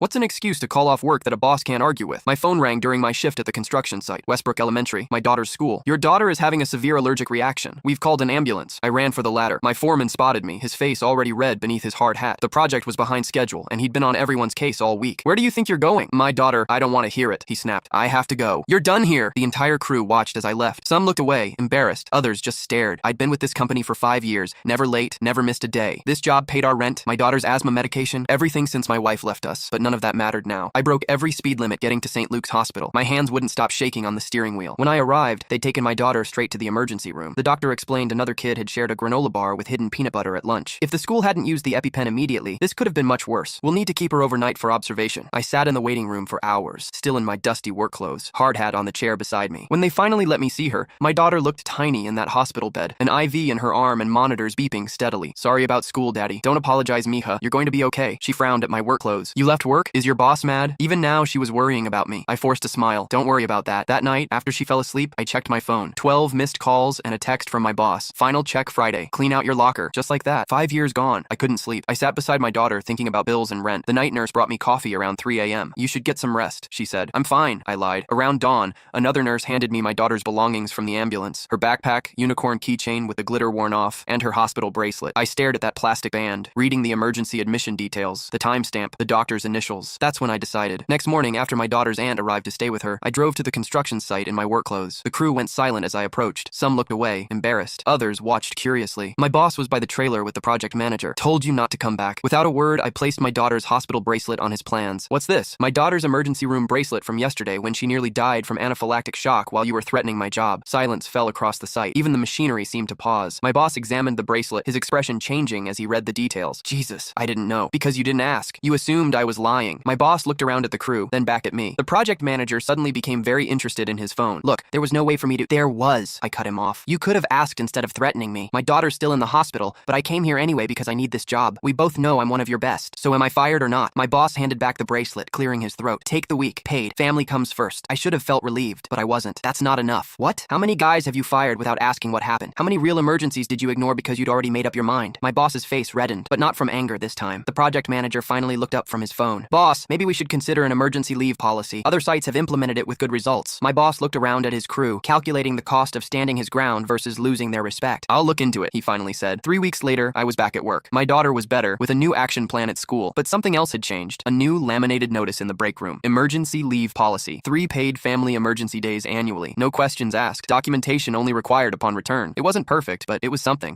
What's an excuse to call off work that a boss can't argue with? My phone rang during my shift at the construction site, Westbrook Elementary, my daughter's school. Your daughter is having a severe allergic reaction. We've called an ambulance. I ran for the ladder. My foreman spotted me, his face already red beneath his hard hat. The project was behind schedule, and he'd been on everyone's case all week. Where do you think you're going? My daughter, I don't want to hear it, he snapped. I have to go. You're done here. The entire crew watched as I left. Some looked away, embarrassed. Others just stared. I'd been with this company for 5 years, never late, never missed a day. This job paid our rent, my daughter's asthma medication, everything since my wife left us. But none of that mattered now. I broke every speed limit getting to St. Luke's Hospital. My hands wouldn't stop shaking on the steering wheel. When I arrived, they'd taken my daughter straight to the emergency room. The doctor explained another kid had shared a granola bar with hidden peanut butter at lunch. If the school hadn't used the EpiPen immediately, this could have been much worse. We'll need to keep her overnight for observation. I sat in the waiting room for hours, still in my dusty work clothes, hard hat on the chair beside me. When they finally let me see her, my daughter looked tiny in that hospital bed, an IV in her arm and monitors beeping steadily. Sorry about school, Daddy. Don't apologize, mija. You're going to be okay. She frowned at my work clothes. You left work? Is your boss mad? Even now, she was worrying about me. I forced a smile. Don't worry about that. That night, after she fell asleep, I checked my phone. 12 missed calls and a text from my boss. Final check Friday. Clean out your locker. Just like that. 5 years gone. I couldn't sleep. I sat beside my daughter thinking about bills and rent. The night nurse brought me coffee around 3 a.m. You should get some rest, she said. I'm fine, I lied. Around dawn, another nurse handed me my daughter's belongings from the ambulance. Her backpack, unicorn keychain with the glitter worn off, and her hospital bracelet. I stared at that plastic band, reading the emergency admission details, the timestamp, the doctor's initials. That's when I decided. Next morning, after my daughter's aunt arrived to stay with her, I drove to the construction site in my work clothes. The crew went silent as I approached. Some looked away, embarrassed. Others watched curiously. My boss was by the trailer with the project manager. Told you not to come back. Without a word, I placed my daughter's hospital bracelet on his plans. What's this? My daughter's emergency room bracelet from yesterday when she nearly died from anaphylactic shock while you were threatening my job. Silence fell across the site. Even the machinery seemed to pause. My boss examined the bracelet, his expression changing as he read the details. Jesus, I didn't know. Because you didn't ask. You assumed I was lying. My boss looked around at the crew, then back at me. The project manager suddenly became very interested in his phone. Look, there was no way for me to— There was. I cut him off. You could have asked instead of threatening me. My daughter's still in the hospital, but I came here anyway because I need this job. We both know I'm one of your best. So am I fired or not? My boss handed back the bracelet, clearing his throat. Take the week. Paid. Family comes first. I should have felt relieved, but I wasn't. That's not enough. What? How many guys have you fired without asking what happened? How many real emergencies did you ignore because you'd already made up your mind? My boss's face reddened, but not from anger this time. The project manager finally looked up from his phone. Boss, maybe we should consider an emergency leave policy. Other sites have implemented it with good results. My boss looked around at his crew, calculating the cost of standing his ground versus losing their respect. I'll look into it, he finally said. 3 weeks later, I was back at work. My daughter was better, with a new action plan at school, but something else had changed. A new laminated notice in the break room. Emergency leave policy. 3 paid family emergency days annually. No questions asked. Documentation only required upon return. It wasn't perfect, but it was something.